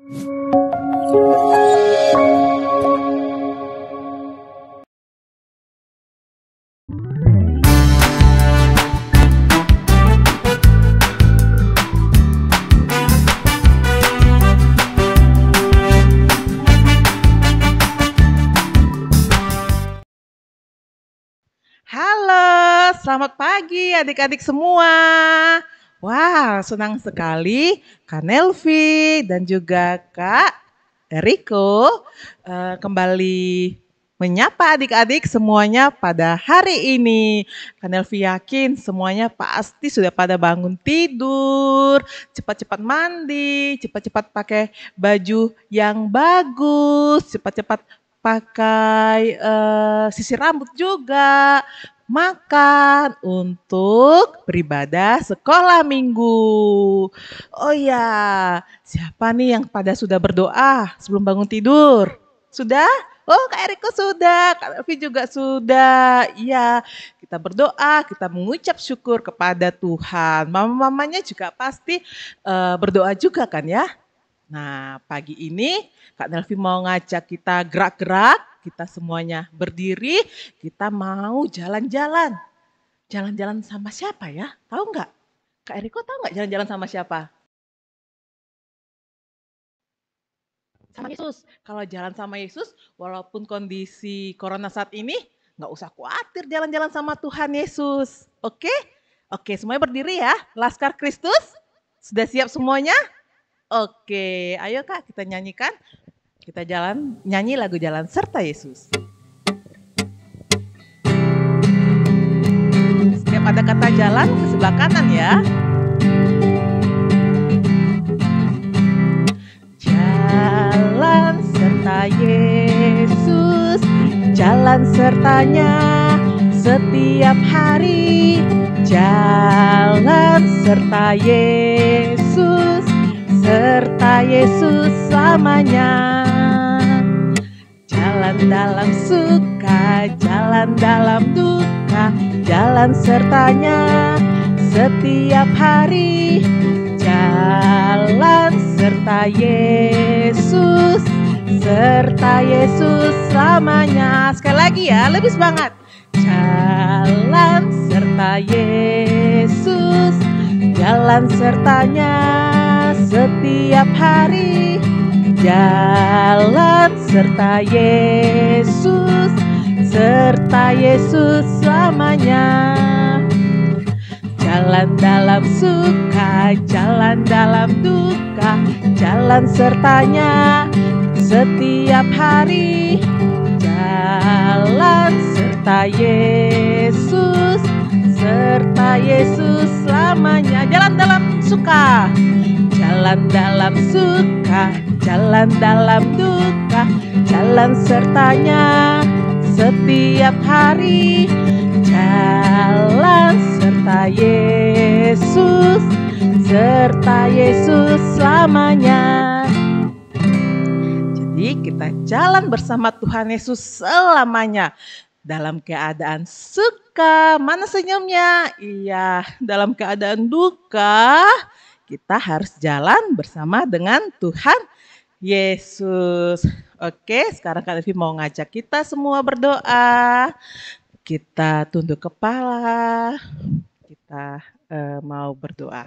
Halo, selamat pagi adik-adik semua. Wah, senang sekali Kak Nelvi dan juga Kak Eriko kembali menyapa adik-adik semuanya pada hari ini. Kak Nelvi yakin semuanya pasti sudah pada bangun tidur, cepat-cepat mandi, cepat-cepat pakai baju yang bagus, cepat-cepat pakai sisir rambut juga, makan untuk beribadah sekolah minggu. Oh ya, siapa nih yang pada sudah berdoa sebelum bangun tidur? Sudah? Oh, Kak Eriko sudah, Kak Elvi juga sudah. Iya, kita berdoa, kita mengucap syukur kepada Tuhan. Mama-mamanya juga pasti berdoa juga kan ya? Nah, pagi ini Kak Nelvi mau ngajak kita gerak-gerak, kita semuanya berdiri, kita mau jalan-jalan. Jalan-jalan sama siapa ya? Tahu nggak? Kak Eriko tahu nggak jalan-jalan sama siapa? Sama Yesus. Kalau jalan sama Yesus, walaupun kondisi corona saat ini, nggak usah khawatir jalan-jalan sama Tuhan Yesus. Oke? Oke, semuanya berdiri ya. Laskar Kristus, sudah siap semuanya? Oke, ayo Kak kita nyanyikan. Kita jalan, nyanyi lagu Jalan Serta Yesus. Setiap ada kata jalan ke sebelah kanan ya. Jalan serta Yesus, jalan sertanya setiap hari. Jalan serta Yesus selamanya. Jalan dalam suka, jalan dalam duka, jalan sertanya setiap hari. Jalan serta Yesus selamanya. Sekali lagi ya, lebih semangat. Jalan serta Yesus, jalan sertanya setiap hari. Jalan serta Yesus selamanya. Jalan dalam suka, jalan dalam duka, jalan sertanya setiap hari. Jalan serta Yesus selamanya. Jalan dalam suka, jalan dalam suka, jalan dalam duka, jalan sertanya setiap hari. Jalan serta Yesus selamanya. Jadi kita jalan bersama Tuhan Yesus selamanya. Dalam keadaan suka, mana senyumnya? Iya, dalam keadaan duka, kita harus jalan bersama dengan Tuhan Yesus. Oke, sekarang Kak Devi mau ngajak kita semua berdoa. Kita tunduk kepala, kita mau berdoa.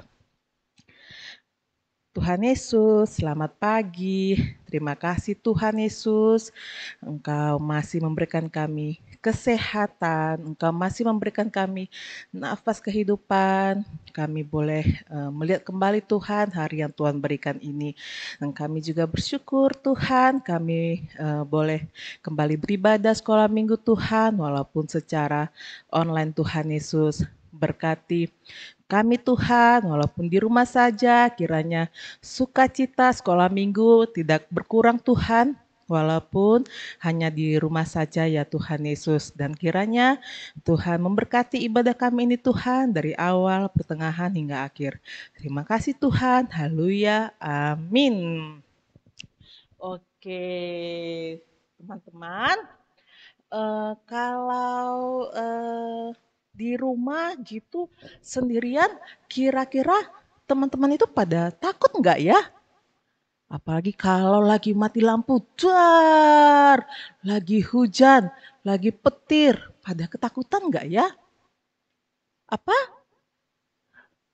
Tuhan Yesus, selamat pagi. Terima kasih Tuhan Yesus, Engkau masih memberikan kami kesehatan, Engkau masih memberikan kami nafas kehidupan. Kami boleh melihat kembali Tuhan hari yang Tuhan berikan ini. Dan kami juga bersyukur Tuhan, kami boleh kembali beribadah sekolah minggu Tuhan, walaupun secara online. Tuhan Yesus berkati kami Tuhan, walaupun di rumah saja, kiranya sukacita sekolah minggu tidak berkurang Tuhan, walaupun hanya di rumah saja ya Tuhan Yesus. Dan kiranya Tuhan memberkati ibadah kami ini Tuhan, dari awal, pertengahan, hingga akhir. Terima kasih Tuhan, haleluya, amin. Oke, teman-teman, kalau di rumah gitu sendirian, kira-kira teman-teman itu pada takut nggak ya? Apalagi kalau lagi mati lampu, dar, lagi hujan, lagi petir. Pada ketakutan nggak ya? Apa?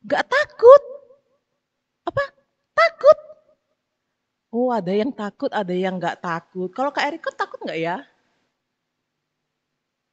Nggak takut? Apa? Takut? Oh, ada yang takut, ada yang nggak takut. Kalau Kak Eriko takut nggak ya?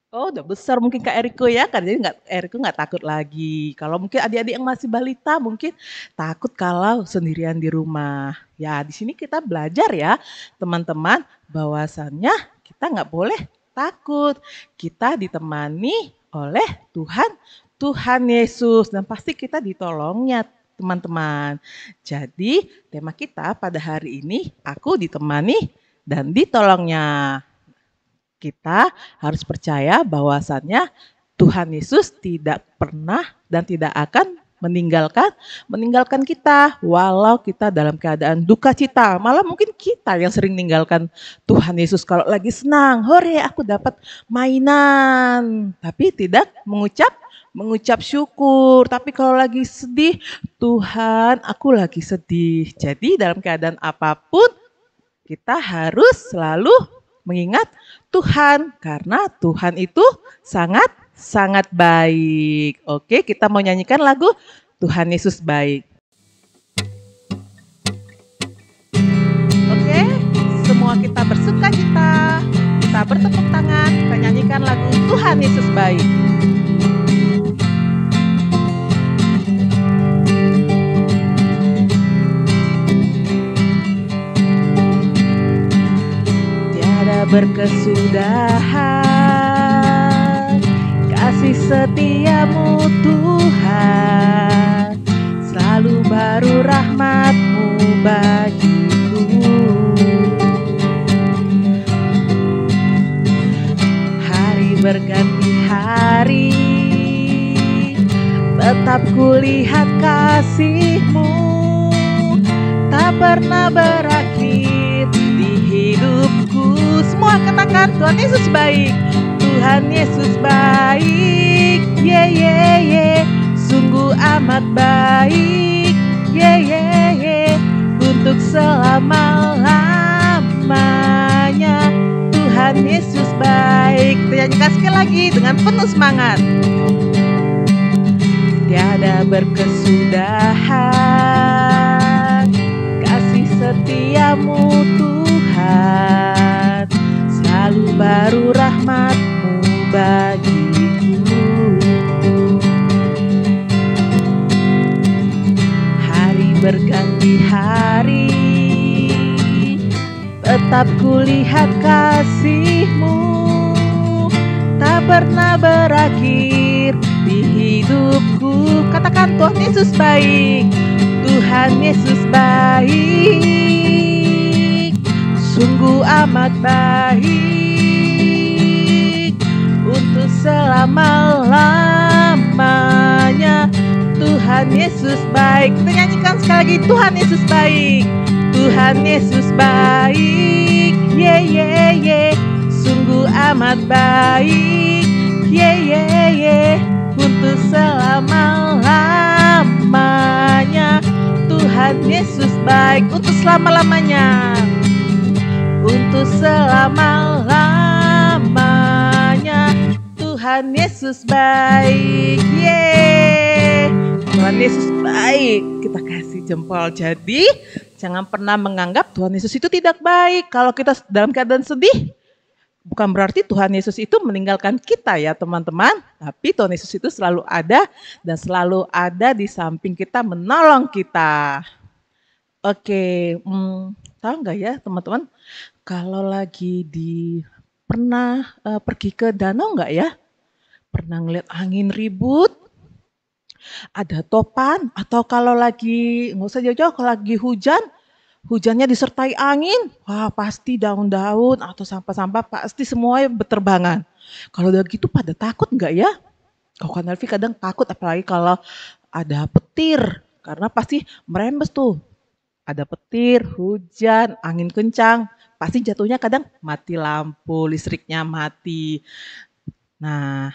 Oh, udah besar mungkin Kak Eriko ya, kan jadi Eriko nggak takut lagi. Kalau mungkin adik-adik yang masih balita mungkin takut kalau sendirian di rumah. Ya, di sini kita belajar ya, teman-teman, bahwasannya kita nggak boleh takut. Kita ditemani oleh Tuhan, Tuhan Yesus, dan pasti kita ditolongnya, teman-teman. Jadi, tema kita pada hari ini, aku ditemani dan ditolongnya. Kita harus percaya bahwasannya Tuhan Yesus tidak pernah dan tidak akan meninggalkan kita walau kita dalam keadaan duka cita. Malah mungkin kita yang sering meninggalkan Tuhan Yesus kalau lagi senang. Hore, aku dapat mainan. Tapi tidak mengucap syukur. Tapi kalau lagi sedih, Tuhan, aku lagi sedih. Jadi dalam keadaan apapun kita harus selalu mengingat Tuhan, karena Tuhan itu sangat baik. Oke, kita mau nyanyikan lagu Tuhan Yesus baik. Oke, semua kita bersuka cita, kita bertepuk tangan, kita nyanyikan lagu Tuhan Yesus baik. Berkesudahan kasih setiamu Tuhan, selalu baru rahmat-Mu bagiku. Hari berganti hari, tetap kulihat kasih-Mu, tak pernah berakhir di hidupku. Semua katakan Tuhan Yesus baik, Tuhan Yesus baik, ye ye ye, sungguh amat baik, ye ye ye, untuk selama-lamanya. Tuhan Yesus baik. Kita nyanyikan sekali lagi dengan penuh semangat. Tiada berkesudahan kasih setiamu Tuhan, selalu baru rahmat-Mu bagiku. Hari berganti hari, tetap kulihat kasih-Mu, tak pernah berakhir di hidupku. Katakan Tuhan Yesus baik, Tuhan Yesus baik, sungguh amat baik, untuk selama-lamanya. Tuhan Yesus baik. Kita nyanyikan sekali lagi, Tuhan Yesus baik, Tuhan Yesus baik, ye ye ye, sungguh amat baik, ye ye ye, untuk selama-lamanya. Tuhan Yesus baik, untuk selama-lamanya, untuk selama-lamanya. Tuhan Yesus baik, yeay. Tuhan Yesus baik, kita kasih jempol. Jadi jangan pernah menganggap Tuhan Yesus itu tidak baik. Kalau kita dalam keadaan sedih, bukan berarti Tuhan Yesus itu meninggalkan kita ya teman-teman. Tapi Tuhan Yesus itu selalu ada dan selalu ada di samping kita menolong kita. Oke, tahu nggak ya teman-teman, kalau lagi pernah pergi ke danau nggak ya? Pernah ngeliat angin ribut, ada topan, atau kalau lagi, nggak usah jauh-jauh, kalau lagi hujannya disertai angin, wah pasti daun-daun atau sampah-sampah pasti semuanya berterbangan. Kalau udah gitu pada takut nggak ya? Kalau kan Elvi kadang takut, apalagi kalau ada petir, karena pasti merembes tuh. Ada petir, hujan, angin kencang, pasti jatuhnya kadang mati lampu, listriknya mati. Nah,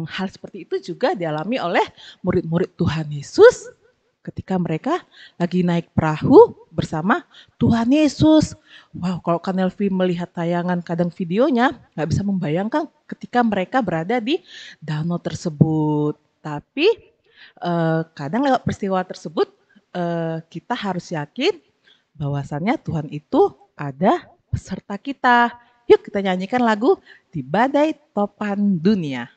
hal seperti itu juga dialami oleh murid-murid Tuhan Yesus ketika mereka lagi naik perahu bersama Tuhan Yesus. Wow, kalau Kak Nelvi melihat tayangan kadang videonya, nggak bisa membayangkan ketika mereka berada di danau tersebut. Tapi kadang lewat peristiwa tersebut, kita harus yakin bahwasannya Tuhan itu ada beserta kita. Yuk kita nyanyikan lagu Di Badai Topan Dunia.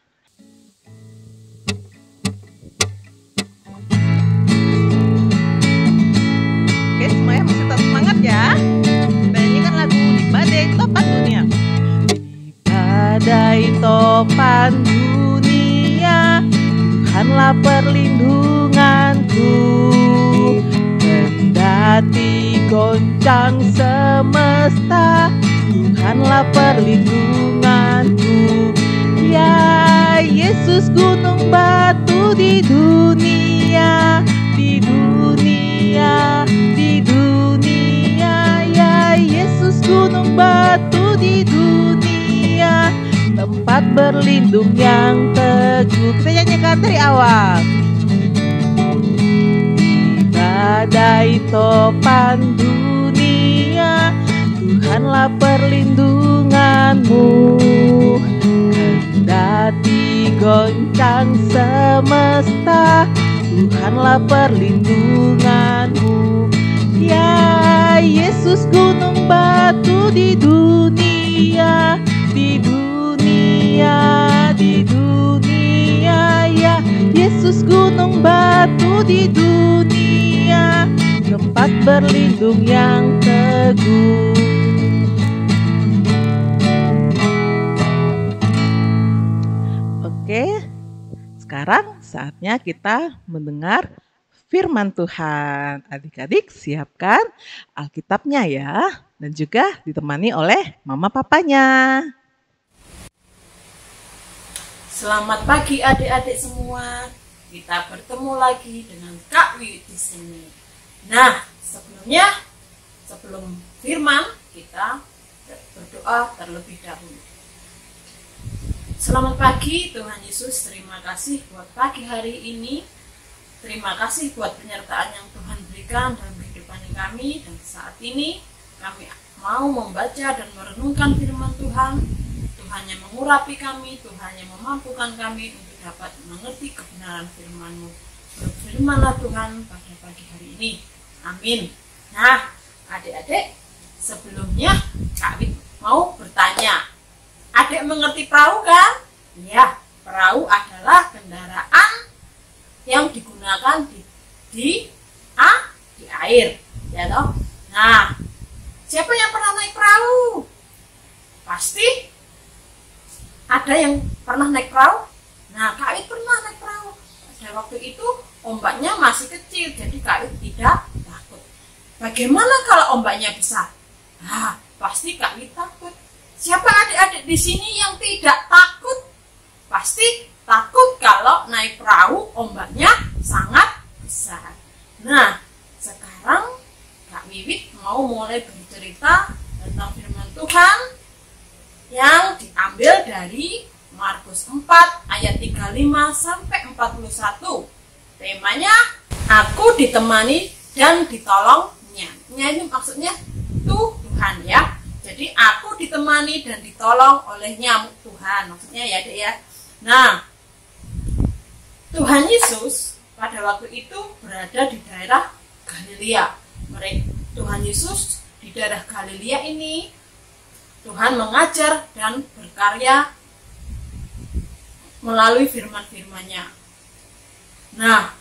Oke, semuanya masih tetap semangat ya. Kita nyanyikan lagu Di Badai Topan Dunia. Di badai topan dunia, Tuhanlah perlindunganku. Kendati goncang semesta, Tuhanlah perlindunganku. Ya Yesus gunung batu di dunia, di dunia, di dunia. Ya Yesus gunung batu di dunia, tempat berlindung yang teguh. Kita nyanyikan dari awal. Di badai topan dunia, Tuhanlah perlindunganmu. Kendati goncang semesta, Tuhanlah perlindunganmu. Ya Yesus gunung batu di dunia, di dunia, di dunia. Ya Yesus gunung batu di dunia, tempat berlindung yang teguh. Oke, sekarang saatnya kita mendengar firman Tuhan. Adik-adik siapkan Alkitabnya ya, dan juga ditemani oleh mama papanya. Selamat pagi adik-adik semua. Kita bertemu lagi dengan Kak Wi di sini. Nah, sebelum firman, kita berdoa terlebih dahulu. Selamat pagi Tuhan Yesus, terima kasih buat pagi hari ini. Terima kasih buat penyertaan yang Tuhan berikan dalam kehidupan kami. Dan saat ini kami mau membaca dan merenungkan firman Tuhan. Tuhan yang mengurapi kami, Tuhan yang memampukan kami untuk dapat mengerti kebenaran firman-Mu. Berfirmanlah Tuhan pada pagi hari ini. Amin. Nah, adik-adik, sebelumnya Kak Wit mau bertanya. Adik mengerti perahu kan? Ya, perahu adalah kendaraan yang digunakan di air, ya toh. Nah, siapa yang pernah naik perahu? Pasti ada yang pernah naik perahu. Nah, Kak Wit pernah naik perahu. Pada waktu itu ombaknya masih kecil, jadi Kak Wit tidak takut. Bagaimana kalau ombaknya besar? Nah, pasti Kak Wit takut. Siapa adik-adik di sini yang tidak takut? Pasti takut kalau naik perahu ombaknya sangat besar. Nah, sekarang Kak Wiwit mau mulai bercerita tentang firman Tuhan yang diambil dari Markus 4 ayat 35 sampai 41. Temanya, aku ditemani dan ditolongnya. Ini maksudnya Tuhan ya. Jadi aku ditemani dan ditolong olehnya Tuhan. Maksudnya ya Dek ya. Nah, Tuhan Yesus pada waktu itu berada di daerah Galilea. Tuhan Yesus di daerah Galilea ini, Tuhan mengajar dan berkarya melalui firman-firman-Nya. Nah,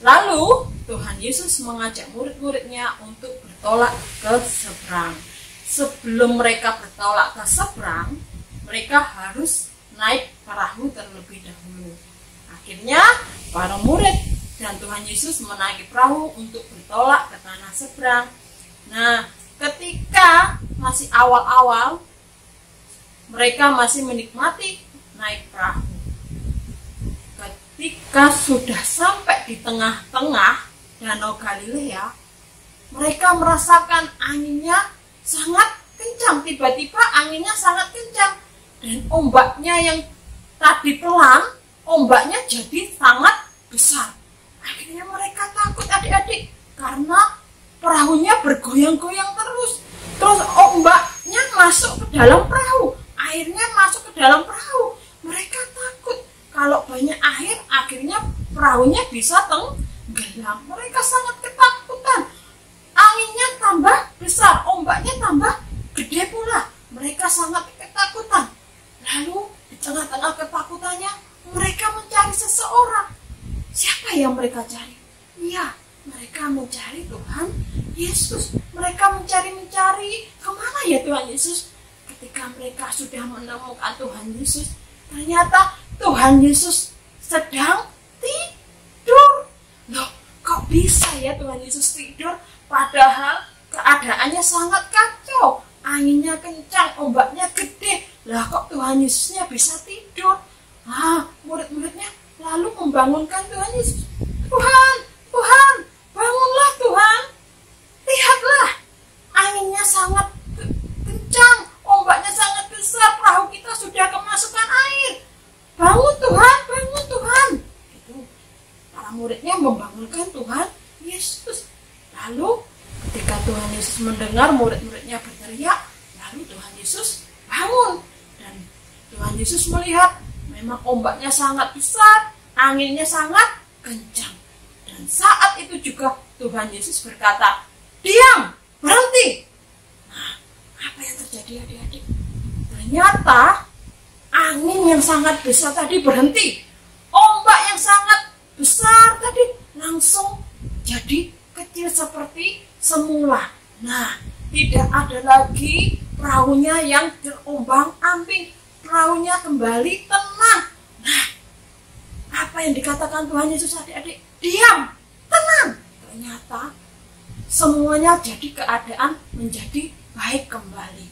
lalu Tuhan Yesus mengajak murid-muridnya untuk bertolak ke seberang. Sebelum mereka bertolak ke seberang, mereka harus naik perahu terlebih dahulu. Akhirnya para murid dan Tuhan Yesus menaiki perahu untuk bertolak ke tanah seberang. Nah, ketika masih awal-awal, mereka masih menikmati naik perahu. Ketika sudah sampai di tengah-tengah Danau Galilea, mereka merasakan anginnya sangat kencang. Tiba-tiba anginnya sangat kencang dan ombaknya yang tadi pelan, ombaknya jadi sangat besar. Akhirnya mereka takut. adik-adik, karena perahunya bergoyang-goyang terus. Terus ombaknya masuk ke dalam perahu, airnya masuk ke dalam perahu. Mereka takut kalau banyak air, akhirnya perahunya bisa tenggelam. Mereka sangat ketakutan. Anginnya tambah besar, ombaknya tambah gede pula. Mereka sangat ketakutan. Lalu di tengah-tengah ketakutannya, mereka mencari seseorang. Siapa yang mereka cari? Iya, mereka mencari Tuhan Yesus. Mereka mencari, kemana ya Tuhan Yesus? Ketika mereka sudah menemukan Tuhan Yesus, ternyata Tuhan Yesus sedang tidur. Loh, kok bisa ya Tuhan Yesus tidur? Padahal keadaannya sangat kacau. Anginnya kencang, ombaknya gede. Lah kok Tuhan Yesusnya bisa tidur? Murid-muridnya lalu membangunkan Tuhan Yesus. Tuhan, bangunlah Tuhan. Lihatlah, anginnya sangat kencang, ombaknya sangat besar, perahu kita sudah kemasukan air. Bangun Tuhan. Itu para muridnya membangunkan Tuhan Yesus. Lalu ketika Tuhan Yesus mendengar murid-muridnya berteriak, lalu Tuhan Yesus bangun. Dan Tuhan Yesus melihat memang ombaknya sangat besar, anginnya sangat kencang. Dan saat itu juga Tuhan Yesus berkata, diam, berhenti. Nah, apa yang terjadi adik-adik? Ternyata angin yang sangat besar tadi berhenti. Ombak yang sangat besar tadi langsung jadi kecil seperti semula. Nah, tidak ada lagi perahunya yang terombang-ambing. Perahunya kembali tenang. Nah, apa yang dikatakan Tuhan Yesus adik-adik? Diam, tenang. Ternyata semuanya jadi keadaan menjadi baik kembali.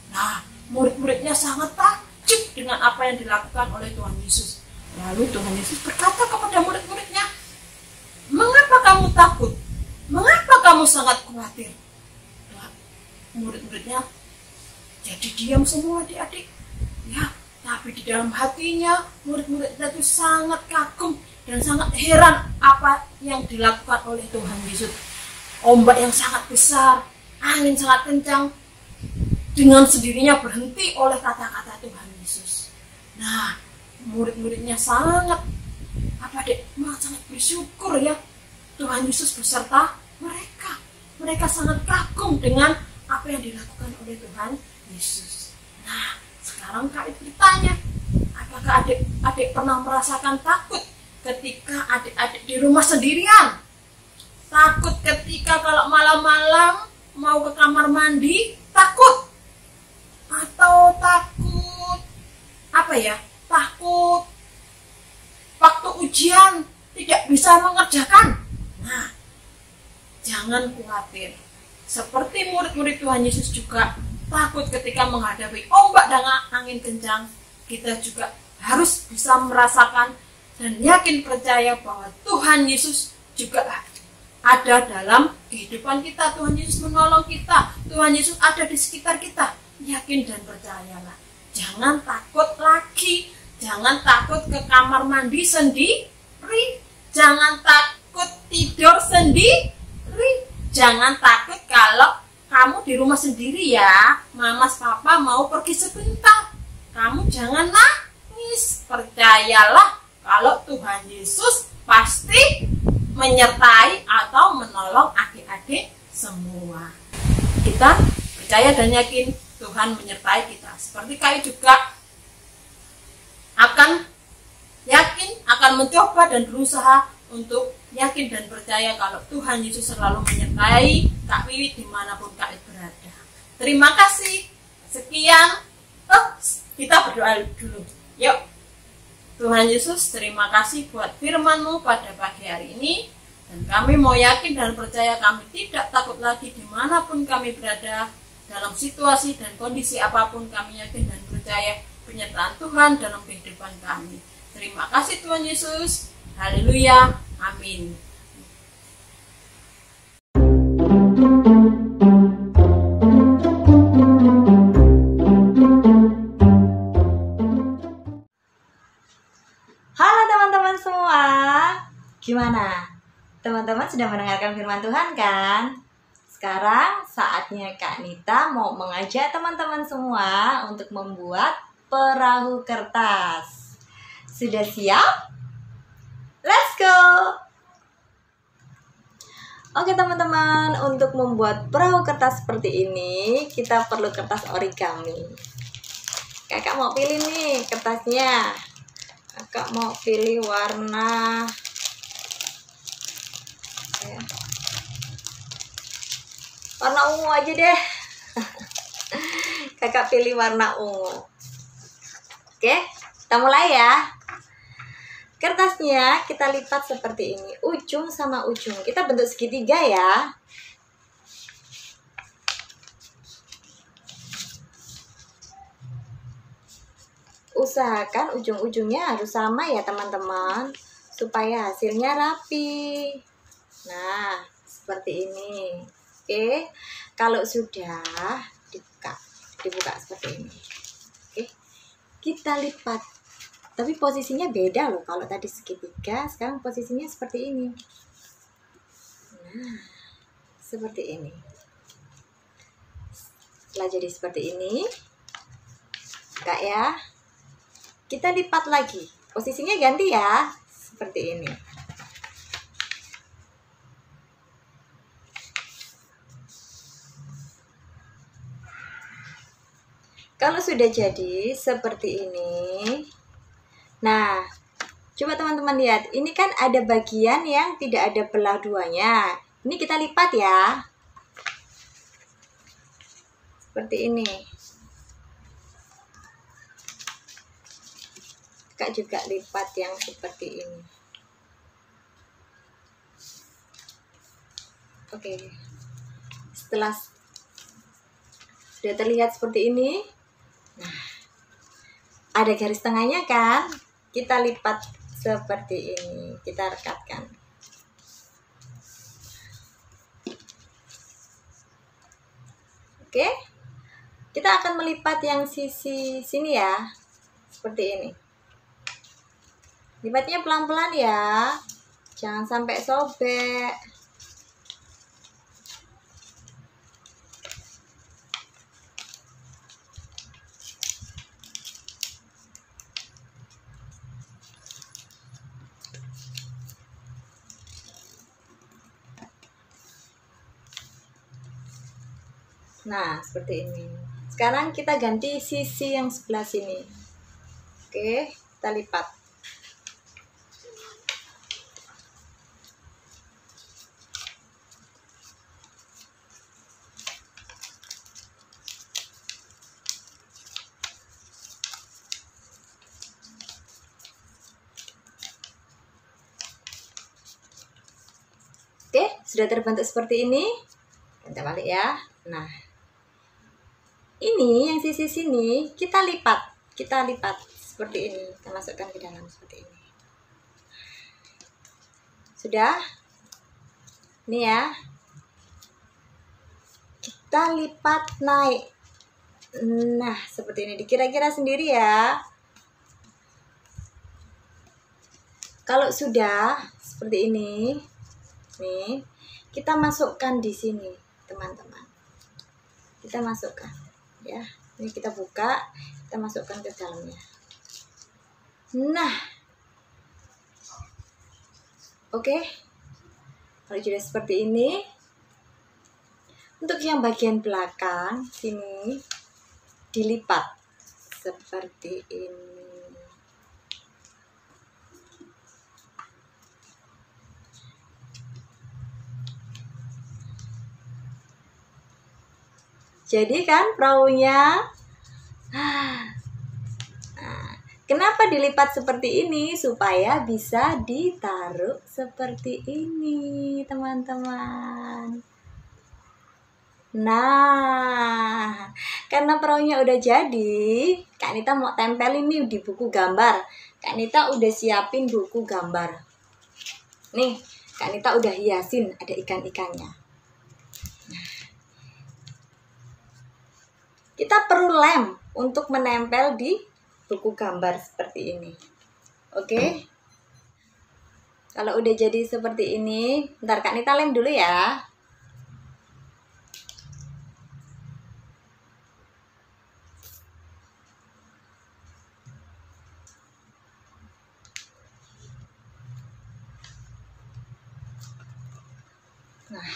Nah, murid-muridnya sangat takjub dengan apa yang dilakukan oleh Tuhan Yesus. Lalu Tuhan Yesus berkata kepada murid-muridnya, mengapa kamu takut? Mengapa kamu sangat khawatir? Nah, murid-muridnya jadi diam semua adik-adik. Ya, tapi di dalam hatinya murid-muridnya itu sangat kagum dan sangat heran apa yang dilakukan oleh Tuhan Yesus. Ombak yang sangat besar, angin sangat kencang, dengan sendirinya berhenti oleh kata-kata Tuhan Yesus. Nah, murid-muridnya sangat sangat bersyukur ya, Tuhan Yesus beserta mereka. Mereka sangat kagum dengan apa yang dilakukan oleh Tuhan Yesus. Nah, sekarang Kak Ibu ditanya, apakah adik-adik pernah merasakan takut ketika adik-adik di rumah sendirian? Takut ketika kalau malam-malam mau ke kamar mandi, takut? Atau takut takut waktu ujian tidak bisa mengerjakan? Nah, jangan khawatir. Seperti murid-murid Tuhan Yesus juga takut ketika menghadapi ombak dan angin kencang, kita juga harus bisa merasakan dan yakin percaya bahwa Tuhan Yesus juga ada dalam kehidupan kita. Tuhan Yesus menolong kita, Tuhan Yesus ada di sekitar kita. Yakin dan percayalah. Jangan takut lagi. Jangan takut ke kamar mandi sendiri. Jangan takut tidur sendiri. Jangan takut kalau kamu di rumah sendiri ya. Mama papa mau pergi sebentar, kamu jangan nangis. Percayalah kalau Tuhan Yesus pasti menyertai atau menolong adik-adik semua. Kita percaya dan yakin Tuhan menyertai kita. Seperti Kak juga akan yakin, akan mencoba dan berusaha untuk yakin dan percaya kalau Tuhan Yesus selalu menyertai Kak Wiwit dimanapun Kak Wiwit berada. Terima kasih. Sekian. Kita berdoa dulu. Yuk. Tuhan Yesus, terima kasih buat firman-Mu pada pagi hari ini. Dan kami mau yakin dan percaya kami tidak takut lagi dimanapun kami berada. Dalam situasi dan kondisi apapun kami yakin dan percaya penyertaan Tuhan dalam kehidupan kami. Terima kasih Tuhan Yesus. Haleluya. Amin. Halo teman-teman semua, gimana? Teman-teman sudah mendengarkan firman Tuhan kan? Sekarang saatnya Kak Nita mau mengajak teman-teman semua untuk membuat perahu kertas. Sudah siap? Let's go! Oke teman-teman, untuk membuat perahu kertas seperti ini, kita perlu kertas origami. Kakak mau pilih nih kertasnya. Kakak mau pilih warna warna ungu aja deh. Kakak pilih warna ungu. Oke, kita mulai ya. Kertasnya kita lipat seperti ini, ujung sama ujung. Kita bentuk segitiga ya. Usahakan ujung-ujungnya harus sama ya teman-teman, supaya hasilnya rapi. Nah, seperti ini. Oke, kalau sudah dibuka seperti ini. Oke, kita lipat. Tapi posisinya beda loh, kalau tadi segitiga, sekarang posisinya seperti ini. Nah, seperti ini. Setelah jadi seperti ini, Kak ya, kita lipat lagi. Posisinya ganti ya, seperti ini. Kalau sudah jadi seperti ini, nah, coba teman-teman lihat, ini kan ada bagian yang tidak ada belah duanya. Ini kita lipat ya. Seperti ini. Kak juga lipat yang seperti ini. Oke. Setelah sudah terlihat seperti ini, nah, ada garis tengahnya kan? Kita lipat seperti ini, kita rekatkan. Oke, kita akan melipat yang sisi sini ya, seperti ini. Lipatnya pelan-pelan ya, jangan sampai sobek. Nah, seperti ini. Sekarang kita ganti sisi yang sebelah sini. Oke, kita lipat. Oke, sudah terbentuk seperti ini. Kita balik ya. Nah, ini yang sisi sini kita lipat seperti ini, kita masukkan ke dalam seperti ini. Sudah, ini ya, kita lipat naik. Nah, seperti ini, dikira-kira sendiri ya. Kalau sudah seperti ini, nih, kita masukkan di sini teman-teman. Kita masukkan ya, ini kita buka, kita masukkan ke dalamnya. Nah, oke, kalau sudah seperti ini, untuk yang bagian belakang sini dilipat seperti ini. Jadi kan perahunya. Nah, kenapa dilipat seperti ini? Supaya bisa ditaruh seperti ini, teman-teman. Nah, karena perahunya udah jadi, Kak Nita mau tempelin nih di buku gambar. Kak Nita udah siapin buku gambar. Nih, Kak Nita udah hiasin, ada ikan-ikannya. Kita perlu lem untuk menempel di buku gambar seperti ini. Oke. Kalau udah jadi seperti ini, bentar Kak Nita lem dulu ya. Nah,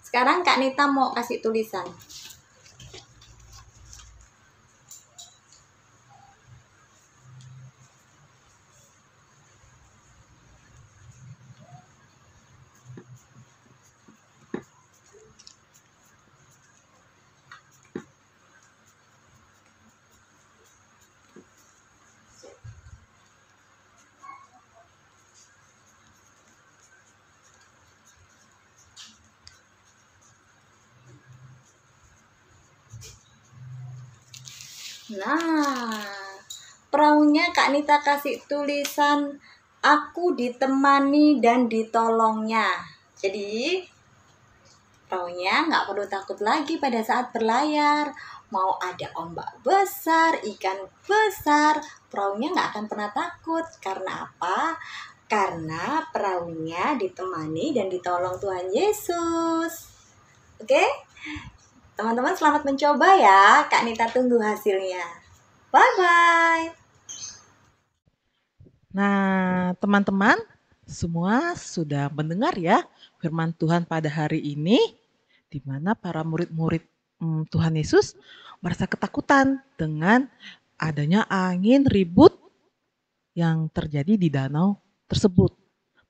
sekarang Kak Nita mau kasih tulisan. Nah, perahunya Kak Nita kasih tulisan aku ditemani dan ditolongnya. Jadi perahunya nggak perlu takut lagi pada saat berlayar. Mau ada ombak besar, ikan besar, perahunya nggak akan pernah takut. Karena apa? Karena perahunya ditemani dan ditolong Tuhan Yesus. Oke? Teman-teman selamat mencoba ya. Kak Nita tunggu hasilnya. Bye-bye. Nah, teman-teman, semua sudah mendengar ya firman Tuhan pada hari ini, di mana para murid-murid Tuhan Yesus merasa ketakutan dengan adanya angin ribut yang terjadi di danau tersebut.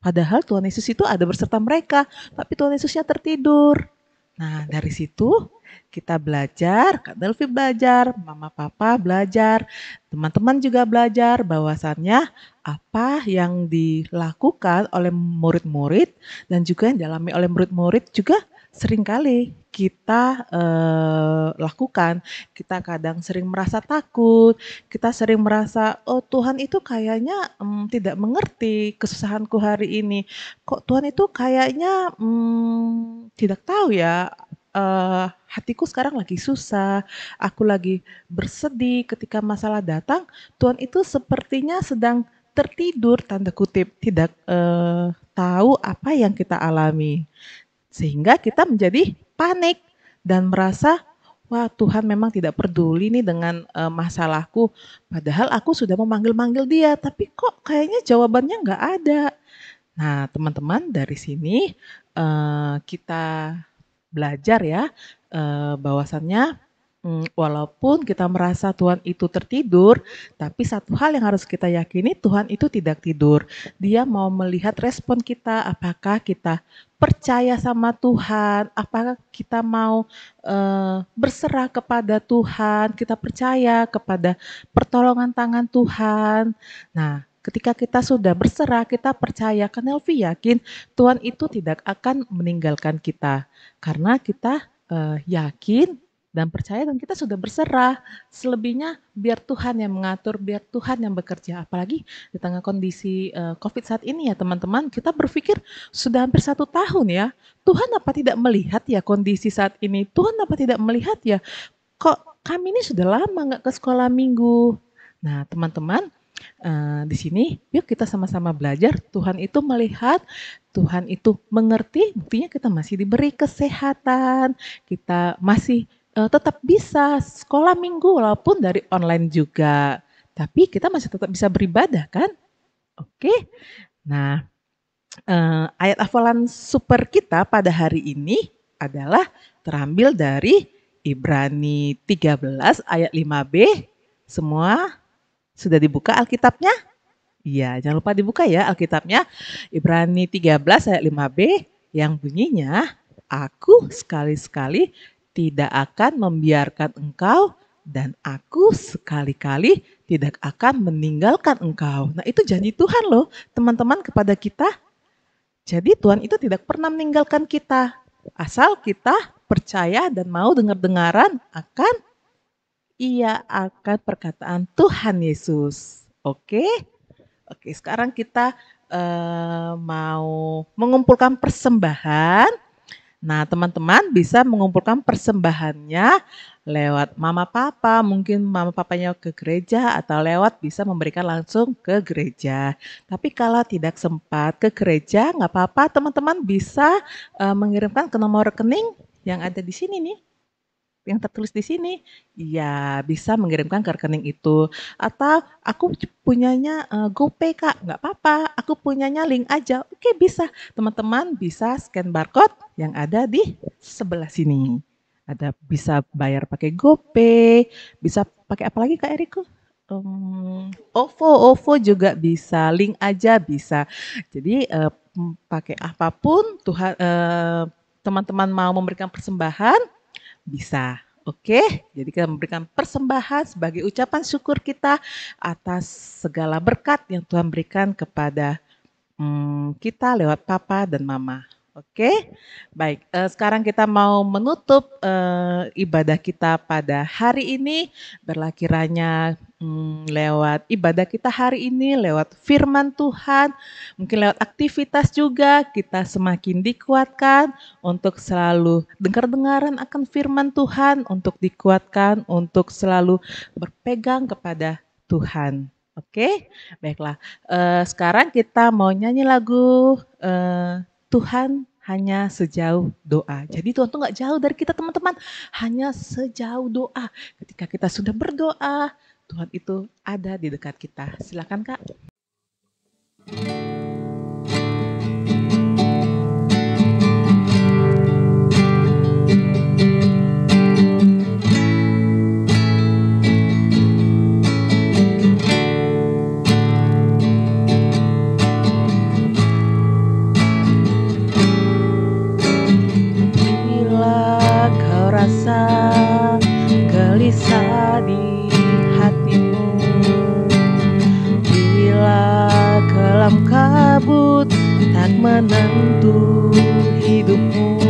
Padahal Tuhan Yesus itu ada berserta mereka, tapi Tuhan Yesusnya tertidur. Nah, dari situ kita belajar, Kak Delvi belajar, Mama Papa belajar, teman-teman juga belajar bahwasannya apa yang dilakukan oleh murid-murid dan juga yang dialami oleh murid-murid juga seringkali kita lakukan. Kita kadang sering merasa takut, kita sering merasa, oh Tuhan itu kayaknya tidak mengerti kesusahanku hari ini. Kok Tuhan itu kayaknya tidak tahu ya, hatiku sekarang lagi susah, aku lagi bersedih ketika masalah datang, Tuhan itu sepertinya sedang tertidur, tanda kutip, tidak tahu apa yang kita alami. Sehingga kita menjadi panik dan merasa, wah Tuhan memang tidak peduli nih dengan masalahku. Padahal aku sudah memanggil-manggil dia, tapi kok kayaknya jawabannya nggak ada. Nah teman-teman dari sini kita belajar ya bahwasannya walaupun kita merasa Tuhan itu tertidur, tapi satu hal yang harus kita yakini, Tuhan itu tidak tidur. Dia mau melihat respon kita, apakah kita percaya sama Tuhan, apakah kita mau berserah kepada Tuhan, kita percaya kepada pertolongan tangan Tuhan. Nah, ketika kita sudah berserah, kita percaya, kan Elvi yakin Tuhan itu tidak akan meninggalkan kita. Karena kita yakin dan percaya dan kita sudah berserah. Selebihnya biar Tuhan yang mengatur, biar Tuhan yang bekerja. Apalagi di tengah kondisi COVID saat ini ya teman-teman, kita berpikir sudah hampir 1 tahun ya. Tuhan apa tidak melihat ya kondisi saat ini? Tuhan apa tidak melihat ya? Kok kami ini sudah lama nggak ke sekolah minggu? Nah teman-teman, di sini yuk kita sama-sama belajar. Tuhan itu melihat, Tuhan itu mengerti, buktinya kita masih diberi kesehatan, kita masih tetap bisa sekolah minggu walaupun dari online juga. Tapi kita masih tetap bisa beribadah kan? Oke. Nah, ayat hafalan super kita pada hari ini adalah terambil dari Ibrani 13 ayat 5b. Semua sudah dibuka Alkitabnya? Iya, jangan lupa dibuka ya Alkitabnya. Ibrani 13 ayat 5b yang bunyinya, aku sekali-sekali tidak akan membiarkan engkau dan aku sekali-kali tidak akan meninggalkan engkau. Nah itu janji Tuhan loh teman-teman kepada kita. Jadi Tuhan itu tidak pernah meninggalkan kita. Asal kita percaya dan mau dengar-dengaran akan perkataan Tuhan Yesus. Oke? Oke, sekarang kita mau mengumpulkan persembahan Nah, teman-teman bisa mengumpulkan persembahannya lewat mama papa, mungkin mama papanya ke gereja atau lewat bisa memberikan langsung ke gereja. Tapi kalau tidak sempat ke gereja, nggak apa-apa, teman-teman bisa mengirimkan ke nomor rekening yang ada di sini nih, yang tertulis di sini. Iya, bisa mengirimkan ke rekening itu. Atau aku punyanya GoPay Kak, nggak apa-apa. Aku punyanya link aja. Oke, bisa. Teman-teman bisa scan barcode yang ada di sebelah sini. Ada bisa bayar pakai GoPay, bisa pakai apa lagi Kak Eriko? OVO juga bisa, link aja bisa. Jadi pakai apapun Tuhan teman-teman mau memberikan persembahan bisa. Oke, jadi kita memberikan persembahan sebagai ucapan syukur kita atas segala berkat yang Tuhan berikan kepada kita lewat papa dan mama. Oke, baik. Sekarang kita mau menutup ibadah kita pada hari ini. Berlah kiranya lewat ibadah kita hari ini, lewat firman Tuhan, mungkin lewat aktivitas juga, kita semakin dikuatkan untuk selalu dengar-dengaran akan firman Tuhan, untuk dikuatkan, untuk selalu berpegang kepada Tuhan. Oke, baiklah. Sekarang kita mau nyanyi lagu Tuhan hanya sejauh doa. Jadi Tuhan tuh nggak jauh dari kita teman-teman, hanya sejauh doa. Ketika kita sudah berdoa, Tuhan itu ada di dekat kita. Silakan Kak. Rasa gelisah di hatimu, bila kelam kabut tak menentu hidupmu,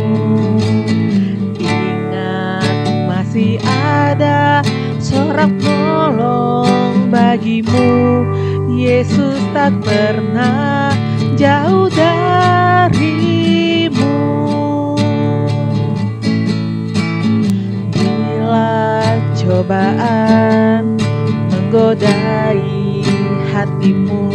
ingat masih ada seorang penolong bagimu. Yesus tak pernah jauh darimu. Cobaan menggodai hatimu,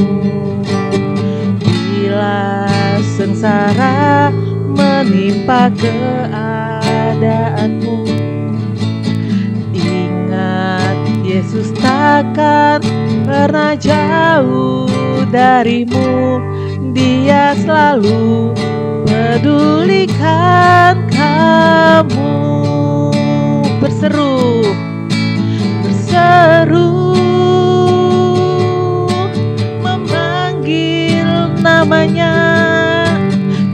bila sengsara menimpa keadaanmu, ingat Yesus takkan pernah jauh darimu. Dia selalu pedulikan kamu. Berseru memanggil namanya,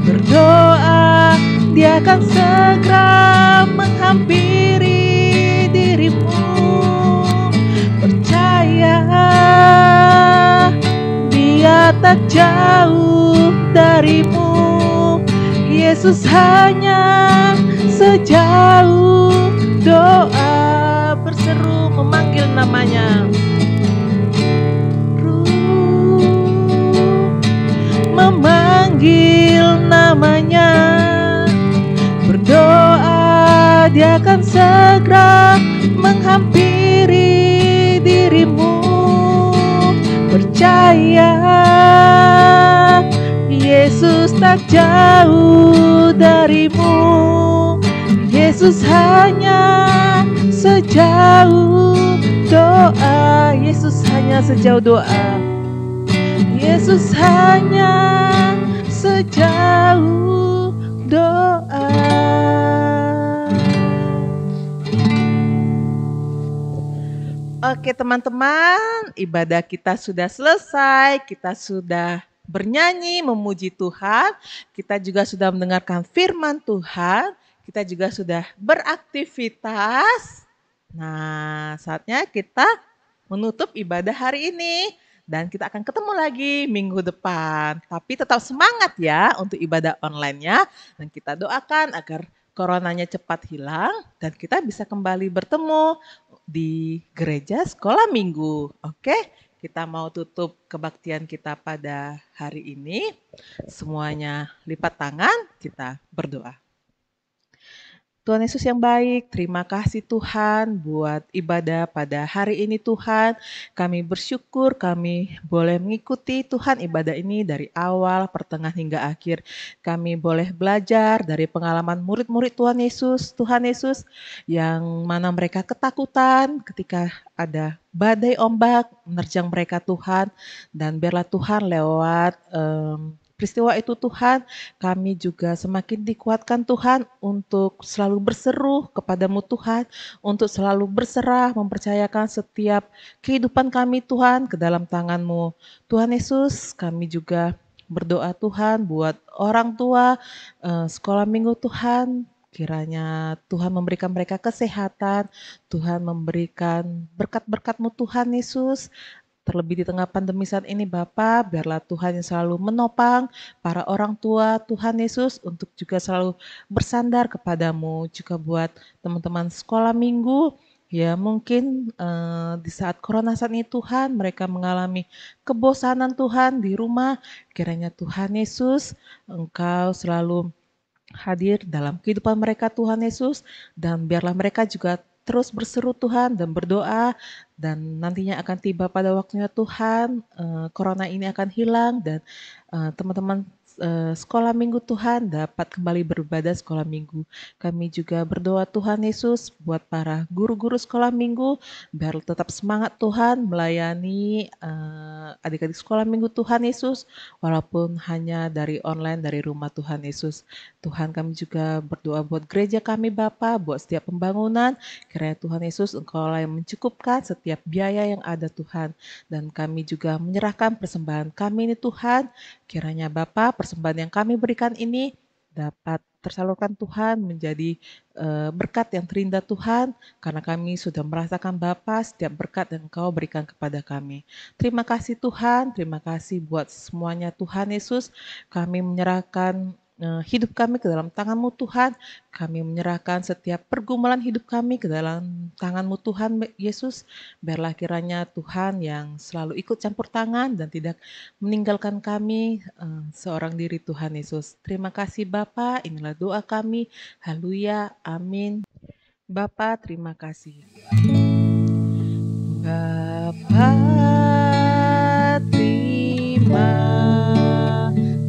berdoa dia akan segera menghampiri dirimu. Percaya dia tak jauh darimu. Yesus hanya sejauh doa. Berseru memanggil namanya, memanggil namanya, berdoa dia akan segera menghampiri dirimu. Percaya Yesus tak jauh darimu. Yesus hanya sejauh doa. Yesus hanya sejauh doa. Yesus hanya sejauh doa. Oke teman-teman, ibadah kita sudah selesai. Kita sudah bernyanyi, memuji Tuhan. Kita juga sudah mendengarkan firman Tuhan. Kita juga sudah beraktivitas. Nah, saatnya kita menutup ibadah hari ini. Dan kita akan ketemu lagi minggu depan. Tapi tetap semangat ya untuk ibadah online-nya. Dan kita doakan agar coronanya cepat hilang. Dan kita bisa kembali bertemu di gereja sekolah minggu. Oke, kita mau tutup kebaktian kita pada hari ini. Semuanya lipat tangan, kita berdoa. Tuhan Yesus yang baik, terima kasih Tuhan buat ibadah pada hari ini Tuhan. Kami bersyukur kami boleh mengikuti Tuhan ibadah ini dari awal, pertengahan hingga akhir. Kami boleh belajar dari pengalaman murid-murid Tuhan Yesus yang mana mereka ketakutan ketika ada badai ombak menerjang mereka Tuhan. Dan biarlah Tuhan lewat peristiwa itu Tuhan, kami juga semakin dikuatkan Tuhan untuk selalu berseru kepadamu Tuhan, untuk selalu berserah, mempercayakan setiap kehidupan kami Tuhan ke dalam tangan-Mu. Tuhan Yesus, kami juga berdoa Tuhan buat orang tua, sekolah minggu Tuhan, kiranya Tuhan memberikan mereka kesehatan, Tuhan memberikan berkat-berkat-Mu Tuhan Yesus. Terlebih di tengah pandemi saat ini Bapa, biarlah Tuhan yang selalu menopang para orang tua Tuhan Yesus untuk juga selalu bersandar kepadamu. Juga buat teman-teman sekolah minggu, ya mungkin di saat corona saat ini Tuhan, mereka mengalami kebosanan Tuhan di rumah. Kiranya Tuhan Yesus, Engkau selalu hadir dalam kehidupan mereka Tuhan Yesus, dan biarlah mereka juga terus berseru Tuhan dan berdoa, dan nantinya akan tiba pada waktunya Tuhan, corona ini akan hilang, dan teman-teman sekolah minggu Tuhan dapat kembali beribadah sekolah minggu. Kami juga berdoa Tuhan Yesus buat para guru-guru sekolah minggu, biar tetap semangat Tuhan melayani adik-adik sekolah minggu Tuhan Yesus, walaupun hanya dari online, dari rumah Tuhan Yesus. Tuhan, kami juga berdoa buat gereja kami Bapa, buat setiap pembangunan, kiranya Tuhan Yesus Engkau lah yang mencukupkan setiap biaya yang ada Tuhan. Dan kami juga menyerahkan persembahan kami ini Tuhan, kiranya Bapa, persembahan yang kami berikan ini dapat tersalurkan Tuhan menjadi berkat yang terindah Tuhan, karena kami sudah merasakan Bapa setiap berkat yang Engkau berikan kepada kami. Terima kasih Tuhan, terima kasih buat semuanya Tuhan Yesus. Kami menyerahkan hidup kami ke dalam tangan-Mu Tuhan. Kami menyerahkan setiap pergumulan hidup kami ke dalam tangan-Mu Tuhan Yesus. Biarlah kiranya Tuhan yang selalu ikut campur tangan dan tidak meninggalkan kami seorang diri Tuhan Yesus. Terima kasih Bapa, inilah doa kami. Haleluya, amin. Bapa, terima kasih. Bapa, terima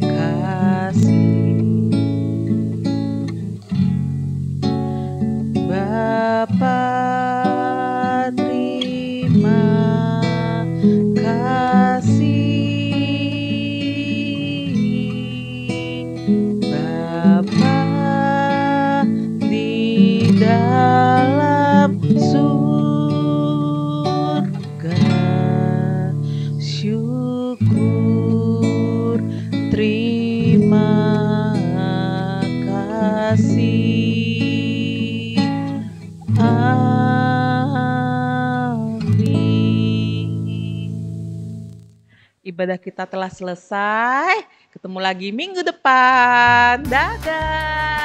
kasih. Bapa, terima kasih. Bapa di dalam surga, syukur, terima kasih. Ibadah kita telah selesai. Ketemu lagi minggu depan. Dadah.